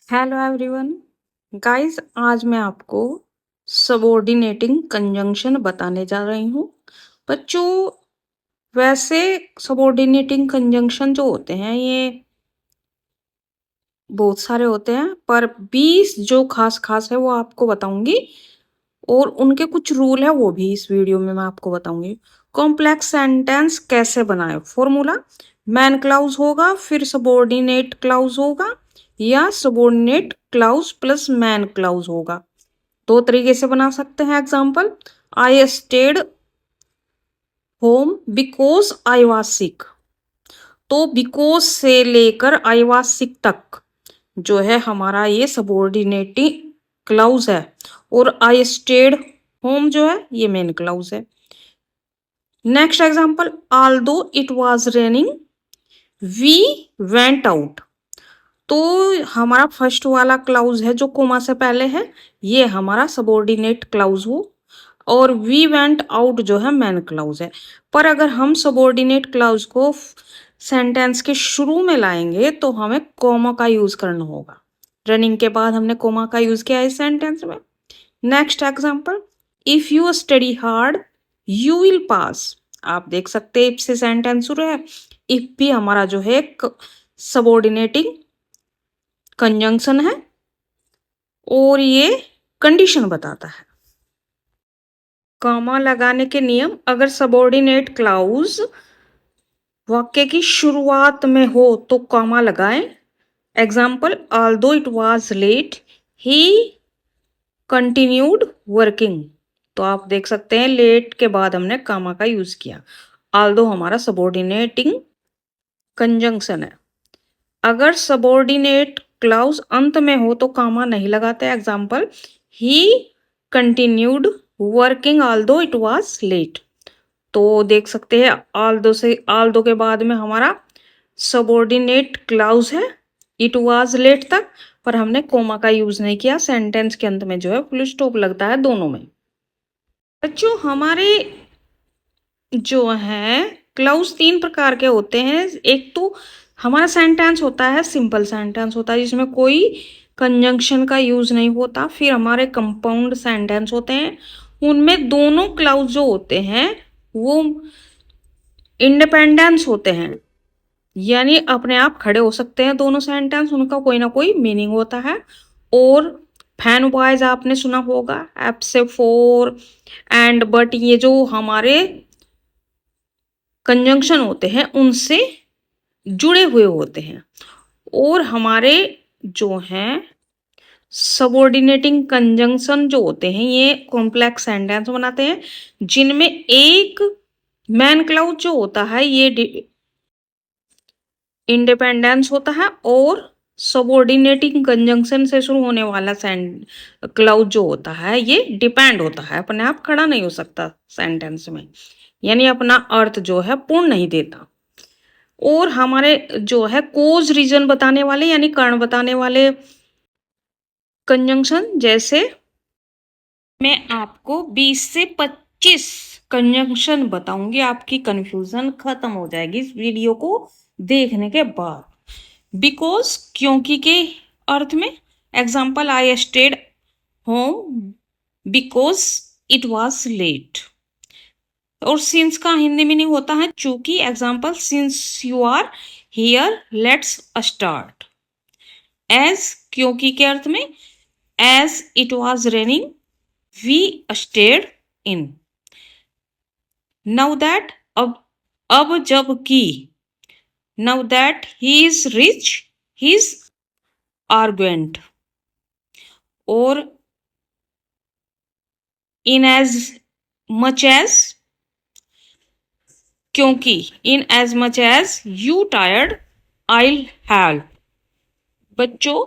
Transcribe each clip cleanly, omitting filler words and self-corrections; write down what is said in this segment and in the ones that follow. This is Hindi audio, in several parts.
Hello everyone. गाइस, आज मैं आपको सबऑर्डिनेटिंग कंजंक्शन बताने जा रही हूँ। बच्चों, वैसे सबऑर्डिनेटिंग कंजंक्शन जो होते हैं ये बहुत सारे होते हैं, पर 20 जो खास है वो आपको बताऊंगी, और उनके कुछ रूल है वो भी इस वीडियो में मैं आपको बताऊंगी। कॉम्प्लेक्स सेंटेंस कैसे बनाए, फॉर्मूला मैन क्लाउज होगा, फिर सबऑर्डिनेट क्लाउज होगा, या subordinate clause plus main clause होगा। दो तरीके से बना सकते हैं। Example, I stayed home because I was sick. तो बिकॉज से लेकर आई वॉज सिक तक जो है हमारा ये सबऑर्डिनेटिंग क्लाउज है, और आई स्टेड होम जो है ये मेन क्लाउज है। Next example, although it was raining we went out. तो हमारा फर्स्ट वाला क्लाउज है जो कोमा से पहले है, ये हमारा सबऑर्डिनेट क्लाउज हो, और वी वेंट आउट जो है मैन क्लाउज है। पर अगर हम सबऑर्डिनेट क्लाउज को सेंटेंस के शुरू में लाएंगे तो हमें कोमा का यूज करना होगा। रनिंग के बाद हमने कोमा का यूज किया है सेंटेंस में। Next example, if you study hard you will pass. आप देख सकते हैं इफ से सेंटेंस शुरू है। इफ भी हमारा जो है सबऑर्डिनेटिंग कंजंक्शन है, और ये कंडीशन बताता है। कॉमा लगाने के नियम, अगर सबऑर्डिनेट क्लाउज वाक्य की शुरुआत में हो तो कॉमा लगाएं। Example, although it was late he continued working. तो आप देख सकते हैं लेट के बाद हमने कॉमा का यूज किया। ऑल्दो हमारा सबऑर्डिनेटिंग कंजंक्शन है। अगर सबऑर्डिनेट क्लाउज अंत में हो तो कॉमा नहीं लगाते। Example, he continued working although it was late. तो देख सकते हैं ऑल्दो से ऑल्दो के बाद में हमारा सबऑर्डिनेट क्लाउज है इट वाज लेट तक, पर हमने कोमा का यूज नहीं किया। सेंटेंस के अंत में जो है फुल स्टॉप लगता है दोनों में। बच्चों, हमारे जो है क्लाउज तीन प्रकार के होते हैं। एक तो हमारा सेंटेंस होता है, सिंपल सेंटेंस होता है जिसमें कोई कंजंक्शन का यूज नहीं होता। फिर हमारे कंपाउंड सेंटेंस होते हैं, उनमें दोनों क्लाउज जो होते हैं वो इंडिपेंडेंस होते हैं, यानी अपने आप खड़े हो सकते हैं दोनों सेंटेंस, उनका कोई ना कोई मीनिंग होता है। और फैन वाइज आपने सुना होगा, एप से फोर एंड बट, ये जो हमारे कंजंक्शन होते हैं उनसे जुड़े हुए होते हैं। और हमारे जो हैं सबऑर्डिनेटिंग कंजंक्शन जो होते हैं ये कॉम्प्लेक्स सेंटेंस बनाते हैं, जिनमें एक मैन क्लाउज जो होता है ये इंडिपेंडेंस होता है, और सबऑर्डिनेटिंग कंजंक्शन से शुरू होने वाला क्लाउज जो होता है ये डिपेंड होता है, अपने आप खड़ा नहीं हो सकता सेंटेंस में, यानी अपना अर्थ जो है पूर्ण नहीं देता। और हमारे जो है कोज रीजन बताने वाले यानी कारण बताने वाले कंजंक्शन, जैसे मैं आपको 20 से 25 कंजंक्शन बताऊंगी, आपकी कंफ्यूजन खत्म हो जाएगी इस वीडियो को देखने के बाद। बिकॉज क्योंकि के अर्थ में, example, I stayed home because it was late. और सिंस का हिंदी मीनिंग होता है चूंकि। Example, since you are here let's start. As क्योंकि के अर्थ में, as it was raining we stayed in. Now that, अब जब की, now that he is rich he is arrogant. और इन एज मच एज, क्योंकि in as much as you tired I have. बच्चों,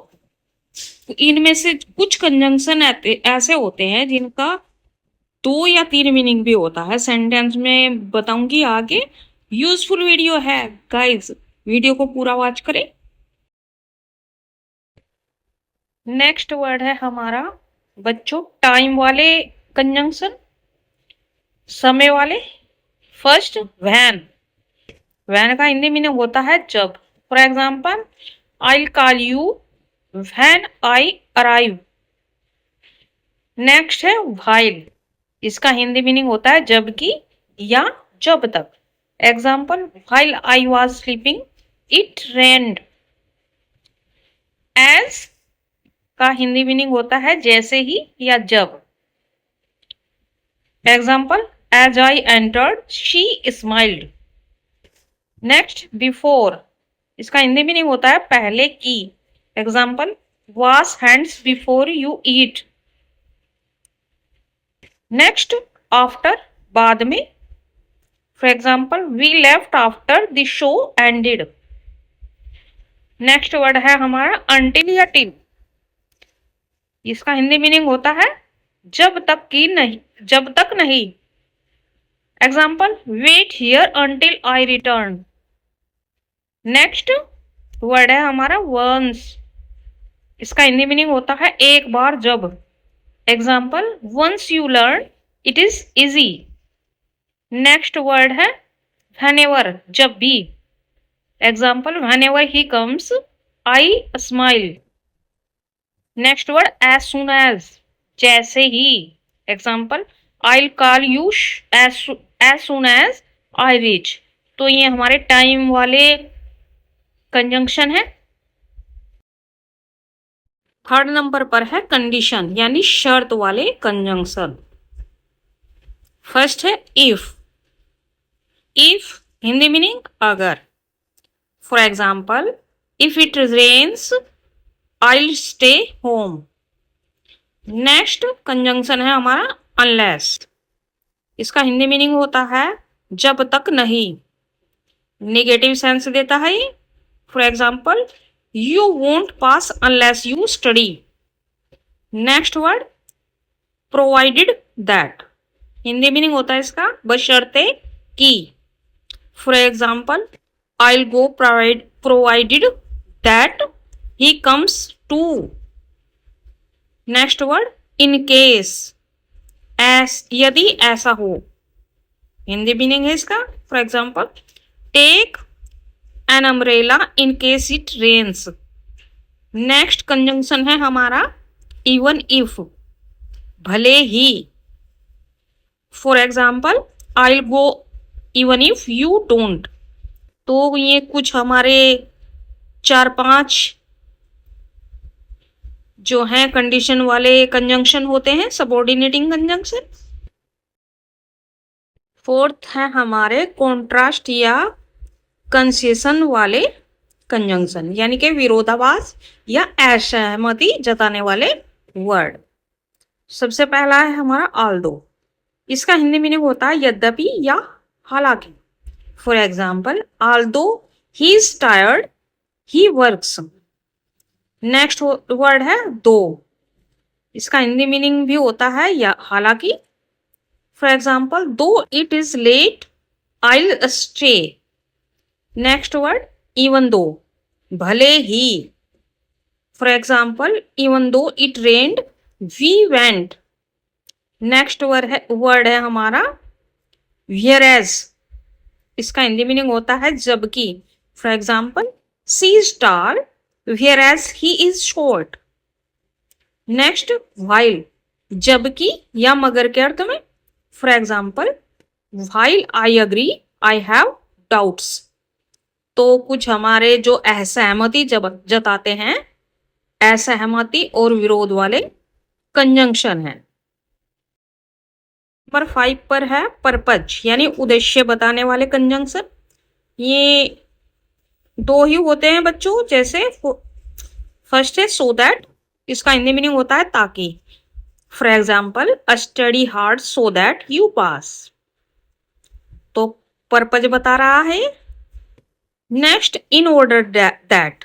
इनमें से कुछ कंजंक्शन ऐसे होते हैं जिनका दो या तीन मीनिंग भी होता है, सेंटेंस में बताऊंगी आगे। यूजफुल वीडियो है गाइस, वीडियो को पूरा वॉच करें। नेक्स्ट वर्ड है हमारा बच्चों टाइम वाले कंजंक्शन, समय वाले। First, when. व्हेन का हिंदी मीनिंग होता है जब। For example, I call you when I arrive. Next है व्हाइल, इसका हिंदी मीनिंग होता है जबकि या जब तक। Example, while I was sleeping it rained. As का हिंदी मीनिंग होता है जैसे ही या जब। Example, as I entered she smiled. Next, before, इसका हिंदी मीनिंग होता है पहले की। Example, wash hands before you eat. Next, after, बाद में। For example, we left after the show ended. Next word है हमारा अंटिल या टिल, इसका हिंदी मीनिंग होता है जब तक की नहीं, जब तक नहीं। Example, wait here until I return. Next word है हमारा वंस, इसका हिंदी मीनिंग होता है एक बार जब। Example, once you learn it is easy. Next word है व्हेनेवर, जब भी। Example, whenever he comes I smile. Next word as soon as, जैसे ही। Example, I call you as soon as I reach. तो ये हमारे टाइम वाले कंजंक्शन है। थर्ड नंबर पर है कंडीशन यानी शर्त वाले कंजंक्शन। फर्स्ट है इफ। इफ हिंदी मीनिंग अगर। For example, if it rains I'll stay home। Next conjunction है हमारा अनलेस, इसका हिंदी मीनिंग होता है जब तक नहीं, नेगेटिव सेंस देता है ये। For example, you won't pass unless you study. Next word provided that, Hindi meaning होता है इसका बशर्ते कि। For example, I'll go provided that he comes to। Next word in case, यदि ऐसा हो, हिंदी मीनिंग है इसका। For example, take an umbrella in case it rains. Next conjunction है हमारा इवन इफ, भले ही। For example, I will go even if you don't. तो ये कुछ हमारे 4-5 जो हैं कंडीशन वाले कंजंक्शन होते हैं, सबऑर्डिनेटिंग कंजंक्शन। फोर्थ है हमारे कॉन्ट्रास्ट या कंसेशन वाले कंजंक्शन यानी कि विरोधाभास या असहमति जताने वाले वर्ड। सबसे पहला है हमारा ऑल्दो, इसका हिंदी मीनिंग होता है यद्यपि या हालांकि। For example, although he is tired he works. Next word है दो, इसका हिंदी मीनिंग भी होता है या हालांकि। For example, though it is late I will stay. Next word even though, भले ही। For example, even though it rained we went. Next word है हमारा व्हेयरएज, इसका हिंदी मीनिंग होता है जबकि। For example, she is tall whereas he is short। Next while, जबकि या मगर के अर्थ में। For example, while I agree I have doubts। तो कुछ हमारे जो असहमति जताते हैं, असहमति और विरोध वाले कंजंक्शन है। नंबर 5 पर है पर्पज यानी उद्देश्य बताने वाले कंजंक्शन। ये दो ही होते हैं बच्चों, जैसे फर्स्ट है सो दैट, इसका हिंदी मीनिंग होता है ताकि। For example, study hard so that you pass. तो पर्पज बता रहा है। नेक्स्ट, इन ऑर्डर दैट,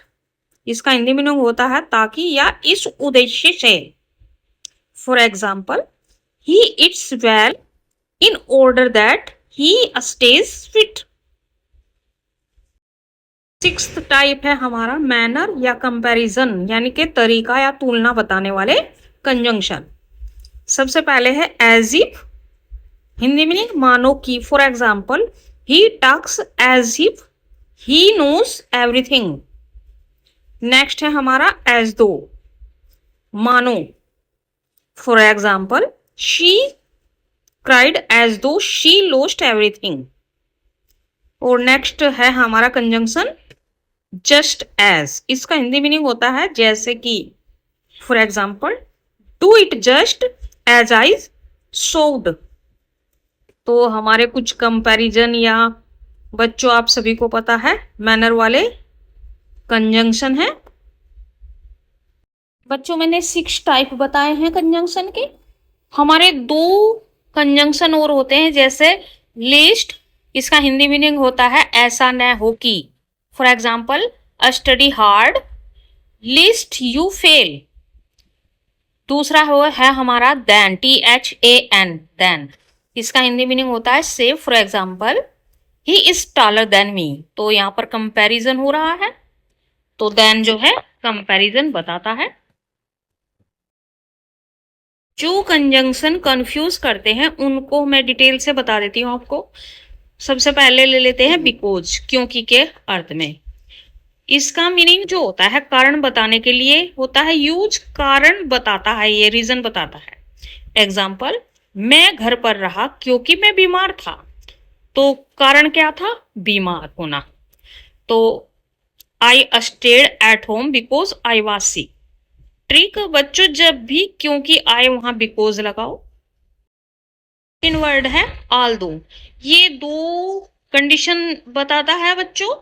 इसका हिंदी मीनिंग होता है ताकि या इस उद्देश्य से। For example, he it's well in order that he stage fit. Sixth type है हमारा मैनर या कंपैरिजन यानी कि तरीका या तुलना बताने वाले कंजंक्शन। सबसे पहले है एज इफ, हिंदी मीनिंग मानो कि। For example, he talks as if he knows everything. Next है हमारा एज दो, मानो। For example, she cried as though she lost everything. और नेक्स्ट है हमारा कंजंक्शन जस्ट एज। इसका हिंदी मीनिंग होता है जैसे कि। For example, do it just as I showed. तो हमारे कुछ कंपैरिजन या बच्चों आप सभी को पता है मैनर वाले कंजंक्शन है। बच्चों मैंने 6 टाइप बताए हैं कंजंक्शन के। हमारे 2 कंजंक्शन और होते हैं, जैसे लीस्ट, इसका हिंदी मीनिंग होता है ऐसा न हो कि। For example, study hard least you fail. दूसरा है हमारा देन, THAN, देन। इसका हिंदी मीनिंग होता है से। For example, he is taller than me. तो यहाँ पर कंपैरिजन हो रहा है, तो देन जो है कंपैरिजन बताता है। जो कंजंक्शन कंफ्यूज करते हैं उनको मैं डिटेल से बता देती हूँ आपको। सबसे पहले ले लेते हैं बिकॉज, क्योंकि के अर्थ में। इसका मीनिंग जो होता है कारण बताने के लिए होता है यूज। कारण बताता है, ये रीजन बताता है। एग्जाम्पल, मैं घर पर रहा क्योंकि मैं बीमार था। तो कारण क्या था? बीमार होना। तो I stayed at home because I was sick. Trick बच्चों, जब भी क्योंकि आए वहां बिकॉज लगाओ। इन वर्ड है आल दो। ये 2 कंडीशन बताता है बच्चों।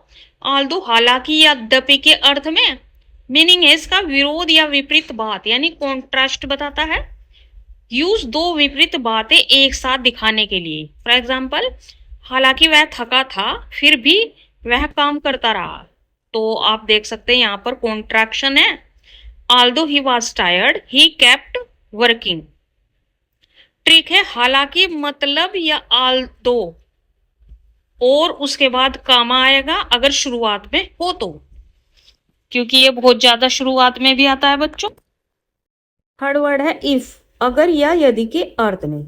आल दो हालांकि या यद्यपि के अर्थ में। मीनिंग है इसका विरोध या विपरीत बात, यानी कॉन्ट्रास्ट बताता है। यूज 2 विपरीत बातें एक साथ दिखाने के लिए। फॉर एग्जाम्पल, हालांकि वह थका था फिर भी वह काम करता रहा। तो आप देख सकते हैं यहाँ पर कॉन्ट्रैक्शन है। Although he was tired, he kept working. Trick है हालांकि मतलब या although और उसके बाद कामा आएगा अगर शुरुआत में हो तो, क्योंकि ये बहुत ज्यादा शुरुआत में भी आता है बच्चों। थर्ड वर्ड है इफ, अगर या यदि के अर्थ में।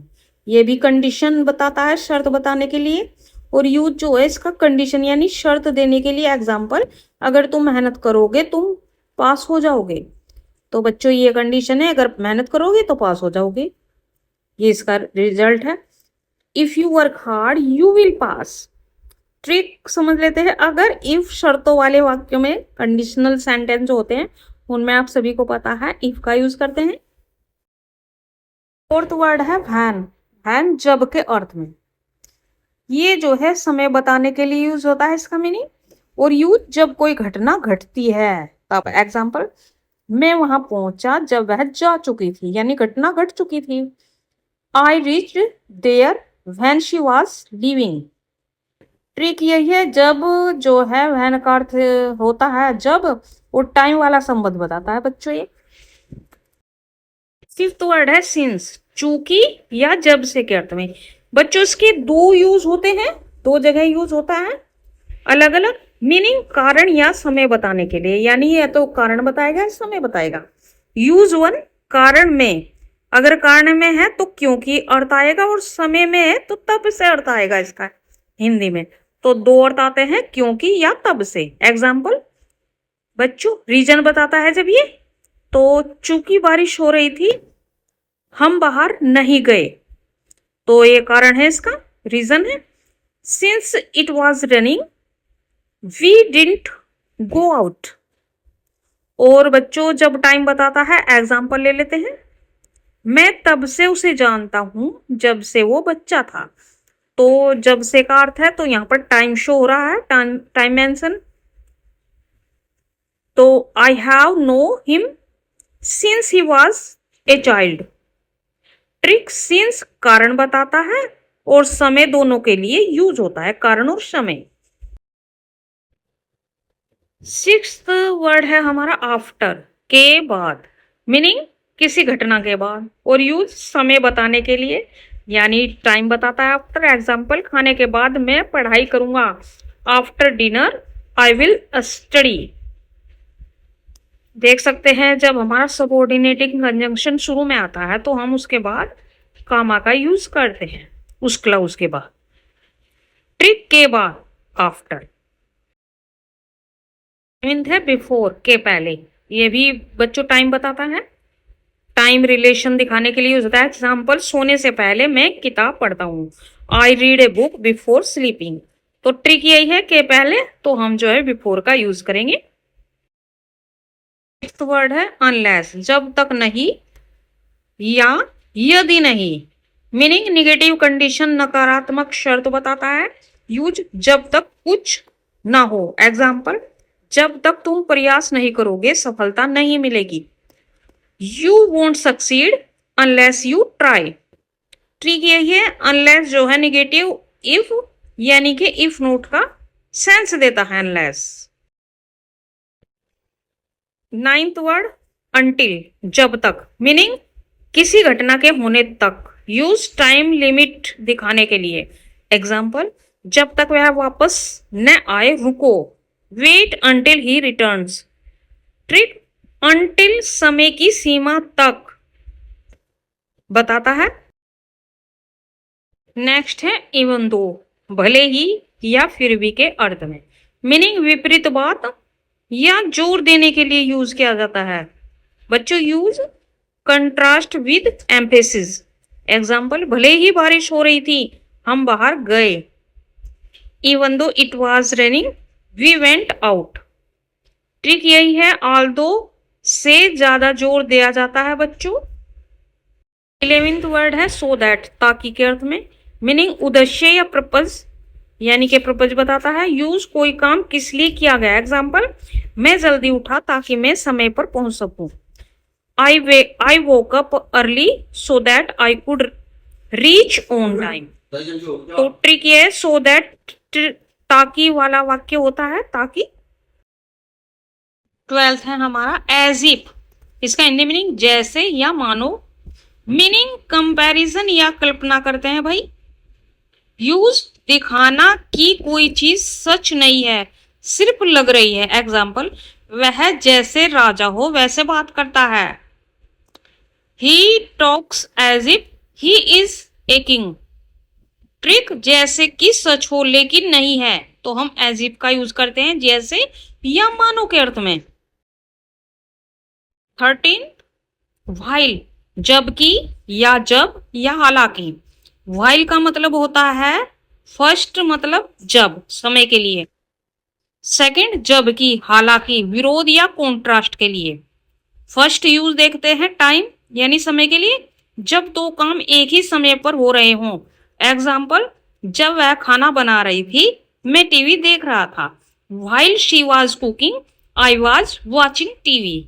ये भी कंडीशन बताता है, शर्त बताने के लिए। और यूज जो है इसका कंडीशन यानी शर्त देने के लिए। एग्जाम्पल, अगर तुम मेहनत करोगे तुम पास हो जाओगे। तो बच्चों ये कंडीशन है, अगर मेहनत करोगे तो पास हो जाओगे। ये इसका रिजल्ट है। If you work hard you will pass. Trick समझ लेते हैं। अगर इफ शर्तों वाले वाक्य में कंडीशनल सेंटेंस होते हैं उनमें आप सभी को पता है इफ का यूज करते हैं। फोर्थ वर्ड है व्हेन। व्हेन जब के अर्थ में। ये जो है समय बताने के लिए यूज होता है इसका मीनिंग। और यूज जब कोई घटना घटती है तब। एग्जाम्पल, मैं वहां पहुंचा जब वह जा चुकी थी, यानी घटना घट चुकी थी। I reached there when she was leaving. Trick यही है, जब जो है व्हेन का अर्थ होता है जब, और टाइम वाला संबंध बताता है बच्चों ये। फिफ्थ वर्ड है सिंस, चूंकि या जब से के अर्थ में। बच्चों इसके 2 यूज होते हैं, 2 जगह यूज होता है अलग अलग। मीनिंग कारण या समय बताने के लिए, यानी ये तो कारण बताएगा या समय बताएगा। यूज 1 कारण में। अगर कारण में है तो क्योंकि अर्थ आएगा, और समय में है तो तब से अर्थ आएगा इसका हिंदी में। तो 2 अर्थ आते हैं, क्योंकि या तब से। एग्जाम्पल, बच्चों रीजन बताता है जब ये। तो चूंकि बारिश हो रही थी हम बाहर नहीं गए। तो ये कारण है इसका, रीजन है। Since it was running we didn't go out. और बच्चों जब टाइम बताता है, एग्जाम्पल ले लेते हैं। मैं तब से उसे जानता हूं जब से वो बच्चा था। तो जब से का अर्थ है, तो यहाँ पर टाइम शो हो रहा है, टाइम मेंशन। तो I have know him since he was a child. Trick, since कारण बताता है और समय दोनों के लिए यूज होता है, कारण और समय। 6th वर्ड है हमारा आफ्टर, के बाद। मीनिंग किसी घटना के बाद, और यूज समय बताने के लिए, यानी टाइम बताता है आफ्टर। एग्जाम्पल, खाने के बाद मैं पढ़ाई करूंगा। After dinner I will study. देख सकते हैं जब हमारा सबऑर्डिनेटिंग कंजंक्शन शुरू में आता है तो हम उसके बाद कामा का यूज करते हैं, उस क्लाउज के बाद। ट्रिक के बाद आफ्टर। मीन्स है बिफोर के पहले, ये भी बच्चों टाइम बताता है, टाइम रिलेशन दिखाने के लिए यूज होता है। एग्जाम्पल, सोने से पहले मैं किताब पढ़ता हूँ, I read a book before sleeping. तो ट्रिक यही है कि पहले, तो हम जो है बिफोर का यूज करेंगे। नेक्स्ट वर्ड है अनलेस, जब तक नहीं या यदि नहीं, मीनिंग निगेटिव कंडीशन, नकारात्मक शर्त बताता है। यूज जब तक कुछ ना हो। एग्जाम्पल, जब तक तुम प्रयास नहीं करोगे सफलता नहीं मिलेगी। You won't succeed unless you try. Trick यही है, अनलेस जो है निगेटिव इफ यानी कि इफ नोट का सेंस देता है अनलेस। नाइन्थ वर्ड अंटिल, जब तक, मीनिंग किसी घटना के होने तक। यूज टाइम लिमिट दिखाने के लिए। एग्जाम्पल, जब तक वह वापस न आए रुको, wait until he returns. Trick, until समय की सीमा तक बताता है। नेक्स्ट है इवन दो, भले ही या फिर भी के अर्थ में, मीनिंग विपरीत बात या जोर देने के लिए यूज किया जाता है। बच्चों, use contrast with emphasis. Example, भले ही बारिश हो रही थी हम बाहर गए। Even though it was raining we went out. Trick यही है, ऑल दो से ज्यादा जोर दिया जाता है बच्चों। 11th वर्ड है सो दैट, ताकि के अर्थ में, मीनिंग उद्देश्य या पर्पज यानी कि पर्पज बताता है। यूज कोई काम किस लिए किया गया। एग्जाम्पल, मैं जल्दी उठा ताकि मैं समय पर पहुंच सकूं। I woke up early so that I could reach on time. तो ट्रिक ये है, सो दैट ताकि वाला वाक्य होता है, ताकि। 12th है हमारा एज इफ, इसका हिंदी मीनिंग जैसे या मानो, मीनिंग कंपैरिजन या कल्पना करते हैं भाई। यूज दिखाना कि कोई चीज सच नहीं है, सिर्फ लग रही है। एग्जाम्पल, वह जैसे राजा हो वैसे बात करता है। He talks as if he is a king. Trick, जैसे कि सच हो लेकिन नहीं है, तो हम एज इफ का यूज करते हैं जैसे या मानो के अर्थ में। 13 व्हाइल, जबकि या जब या हालांकि। व्हाइल का मतलब होता है फर्स्ट, मतलब जब, समय के लिए। सेकंड, जबकि, हालांकि, विरोध या कॉन्ट्रास्ट के लिए। फर्स्ट यूज देखते हैं टाइम यानी समय के लिए, जब दो काम एक ही समय पर हो रहे हों। एग्जाम्पल, जब वह खाना बना रही थी मैं टीवी देख रहा था। While she was cooking I was watching TV.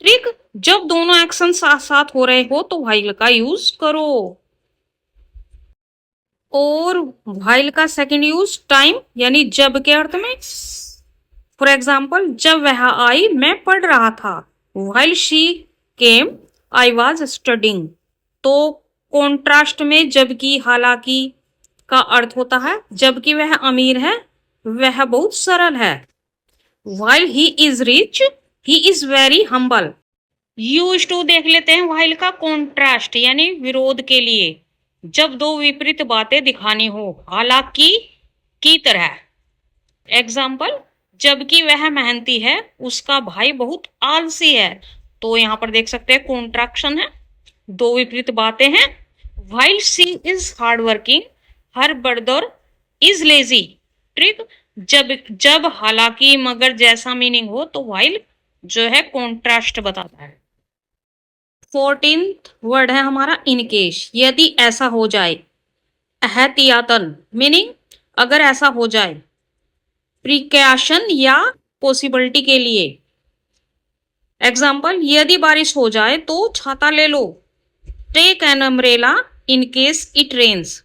Trick, जब दोनों एक्शन साथ साथ हो रहे हो तो व्हाइल का यूज करो। और व्हाइल का सेकंड यूज टाइम यानी जब के अर्थ में। फॉर एग्जाम्पल, जब वह आई मैं पढ़ रहा था। While she came I was studying. तो कॉन्ट्रास्ट में जबकि, हालांकि का अर्थ होता है जबकि वह अमीर है वह बहुत सरल है। While he is rich he is very humble. Use to देख लेते हैं व्हाइल का कॉन्ट्रास्ट यानी विरोध के लिए, जब दो विपरीत बातें दिखानी हो, हालांकि की तरह। एग्जाम्पल, जबकि वह मेहनती है उसका भाई बहुत आलसी है। तो यहां पर देख सकते हैं कॉन्ट्रैक्शन है, दो विपरीत बातें हैं। While she is hard working her brother is lazy. Trick, जब हालांकि मगर जैसा मीनिंग हो तो व्हाइल जो है कॉन्ट्रास्ट बताता है। 14th वर्ड है हमारा इनकेश, यदि ऐसा हो जाए। एहतियातन, मीनिंग अगर ऐसा हो जाए। प्रिकॉशन या पॉसिबिलिटी के लिए। एग्जाम्पल, यदि बारिश हो जाए तो छाता ले लो। Take an umbrella in case it rains.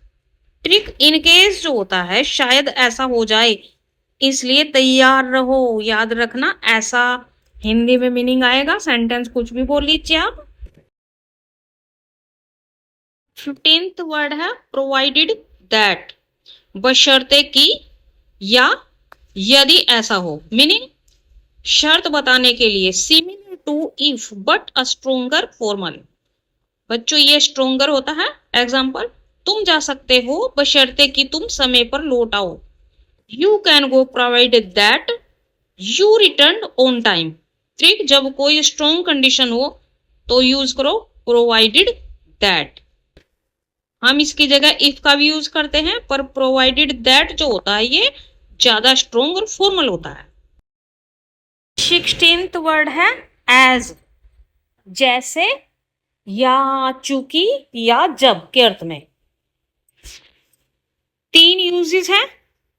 Trick, in case जो होता है शायद ऐसा हो जाए इसलिए तैयार रहो। याद रखना, ऐसा हिंदी में मीनिंग आएगा, सेंटेंस कुछ भी बोल लीजिए आप। 15th वर्ड है प्रोवाइडेड दैट, बशर्ते कि या यदि ऐसा हो, मीनिंग शर्त बताने के लिए। Similar to if but a stronger formal. बच्चों, ये स्ट्रोंगर होता है। एग्जाम्पल, तुम जा सकते हो बशर्ते कि तुम समय पर लौट आओ। You can go provided that you return on time. Trick, जब कोई स्ट्रॉन्ग कंडीशन हो तो यूज करो प्रोवाइडेड दैट। हम इसकी जगह इफ का भी यूज करते हैं, पर प्रोवाइडेड दैट जो होता है ये ज्यादा स्ट्रॉन्ग और फॉर्मल होता है। 16th वर्ड है एज, जैसे या चूंकि या जब के अर्थ में। 3 यूजेस हैं।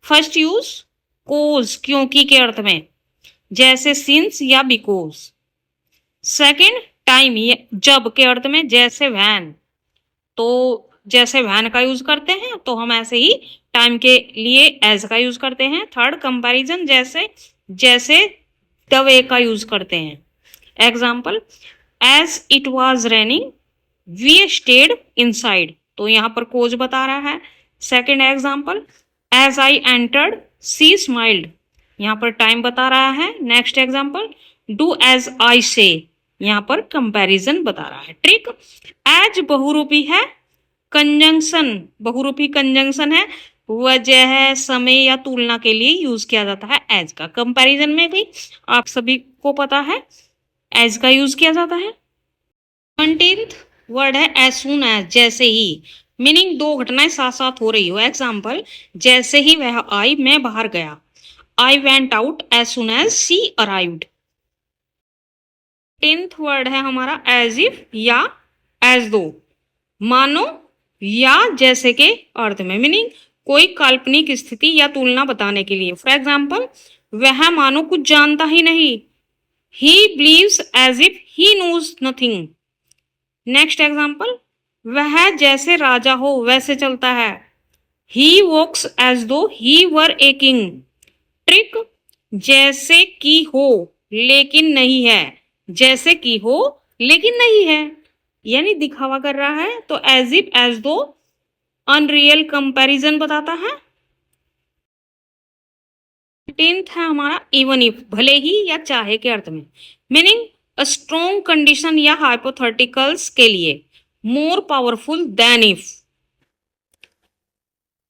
फर्स्ट यूज कोज, क्योंकि के अर्थ में, जैसे सिंस या बिकॉज। सेकंड टाइम, जब के अर्थ में, जैसे व्हेन। तो जैसे व्हेन का यूज करते हैं तो हम ऐसे ही टाइम के लिए एज का यूज करते हैं। थर्ड कंपैरिजन, जैसे जैसे द वे का यूज करते हैं। Example, as it was raining we stayed inside, तो यहाँ पर कोज बता रहा है। Second example, as I entered she smiled, यहाँ पर टाइम बता रहा है। Next example, do as I say, यहाँ पर कंपैरिजन बता रहा है। ट्रिक, एज बहुरूपी है, कंजंक्शन बहुरूपी कंजंक्शन है, वजह, समय या तुलना के लिए यूज किया जाता है एज का। कंपैरिजन में भी आप सभी को पता है एज का यूज किया जाता है। 20th वर्ड है एज सून एज, जैसे ही। मीनिंग, दो घटनाएं साथ साथ हो रही हो। एग्जाम्पल, जैसे ही वह आई मैं बाहर गया। I went out as soon as she arrived. 10th word है हमारा एज इफ या एज दो, मानो या जैसे के अर्थ में। मीनिंग, कोई काल्पनिक स्थिति या तुलना बताने के लिए। फॉर एग्जाम्पल, वह मानो कुछ जानता ही नहीं। He believes as if he knows nothing. Next example, वह जैसे राजा हो वैसे चलता है। ही वॉक्स एज दो ही वर ए किंग। ट्रिक, जैसे कि हो लेकिन नहीं है, जैसे कि हो लेकिन नहीं है, यानी दिखावा कर रहा है। तो एज इफ एज दो अनरियल कंपैरिजन बताता है। 10th है हमारा इवन इफ, भले ही या चाहे के अर्थ में। मीनिंग, अ स्ट्रॉन्ग कंडीशन या हाइपोथेटिकल्स के लिए, more powerful than if.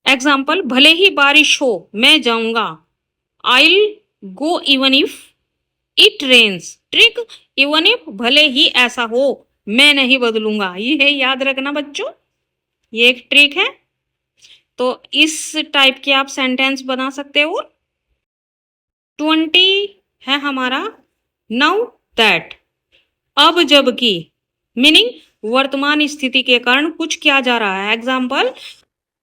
Example, भले ही बारिश हो मैं जाऊंगा। I go even if it rains. Trick, even if, भले ही ऐसा हो मैं नहीं बदलूंगा। ये है, याद रखना बच्चों, ये एक ट्रिक है। तो इस टाइप के आप सेंटेंस बना सकते हो। 20 है हमारा नाउ दैट, अब जबकि। मीनिंग, वर्तमान स्थिति के कारण कुछ किया जा रहा है। एग्जाम्पल,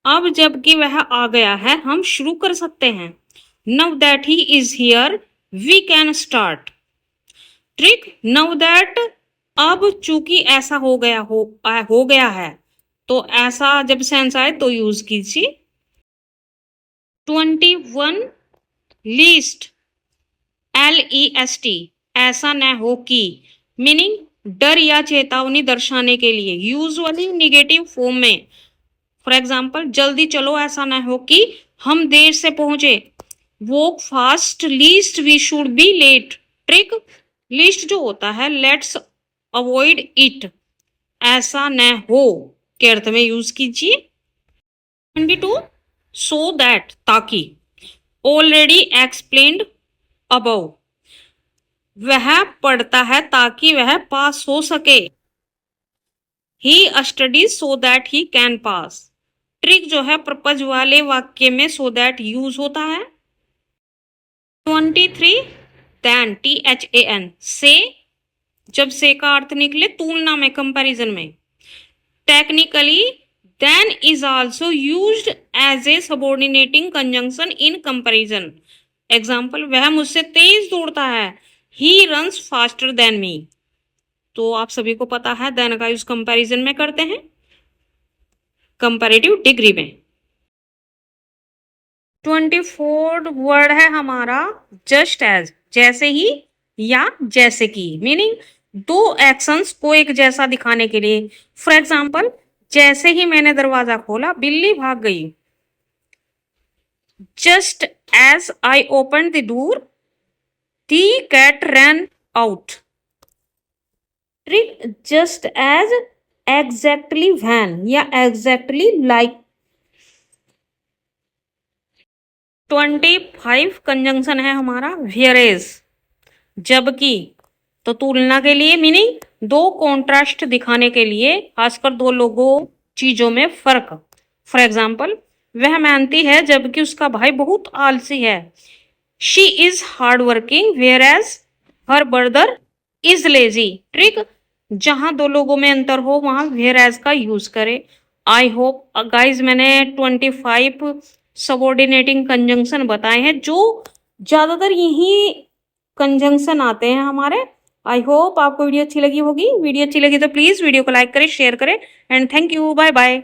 अब जबकि वह आ गया है हम शुरू कर सकते हैं। Now that he is here we can start. Trick, now that, अब चूंकि ऐसा हो गया है, तो ऐसा जब सेंस आए तो यूज कीजिए। 21 लीस्ट, LEST, ऐसा न हो कि। मीनिंग, डर या चेतावनी दर्शाने के लिए, यूजुअली निगेटिव फॉर्म में। फॉर एग्जाम्पल, जल्दी चलो ऐसा न हो कि हम देर से पहुंचे। Walk fast lest we should be late. Trick, lest जो होता है लेट्स अवॉइड इट, ऐसा न हो के अर्थ में यूज कीजिए। 22 सो दैट, ताकि। ऑलरेडी एक्सप्लेन्ड अबव, वह पढ़ता है ताकि वह पास हो सके। He studies so that he can pass. Trick जो है पर्पज वाले वाक्य में सो दैट यूज होता है। 23 देन, THAN, से, जब से का अर्थ निकले तुलना में, कंपैरिजन में। Technically then is also used as a subordinating conjunction in comparison. Example, वह मुझसे तेज दौड़ता है। He runs faster than me. तो आप सभी को पता है देन का यूज कंपैरिजन में करते हैं, कंपैरेटिव डिग्री में। 24 वर्ड है हमारा जस्ट एज, जैसे ही या जैसे कि। मीनिंग, दो एक्शंस को एक जैसा दिखाने के लिए। फॉर एग्जाम्पल, जैसे ही मैंने दरवाजा खोला बिल्ली भाग गई। Just as I open the door the cat ran out. Trick, just as, exactly when या एग्जैक्टली लाइक। 25 कंजंक्शन है हमारा वेयरएज, जबकि। तो तुलना के लिए मीनिंग दो कॉन्ट्रास्ट दिखाने के लिए, खासकर दो लोगों चीजों में फर्क। फॉर एग्जाम्पल, वह मेहनती है जबकि उसका भाई बहुत आलसी है। She is hard working whereas her brother is lazy. Trick, जहां दो लोगों में अंतर हो वहां वेयर एज का यूज करें। आई होप गाइज मैंने 25 सबऑर्डिनेटिंग कंजंक्शन बताए हैं, जो ज्यादातर यही कंजंक्शन आते हैं हमारे। आई होप आपको वीडियो अच्छी लगी होगी। वीडियो अच्छी लगी तो प्लीज वीडियो को लाइक करें, शेयर करें and thank you, bye bye.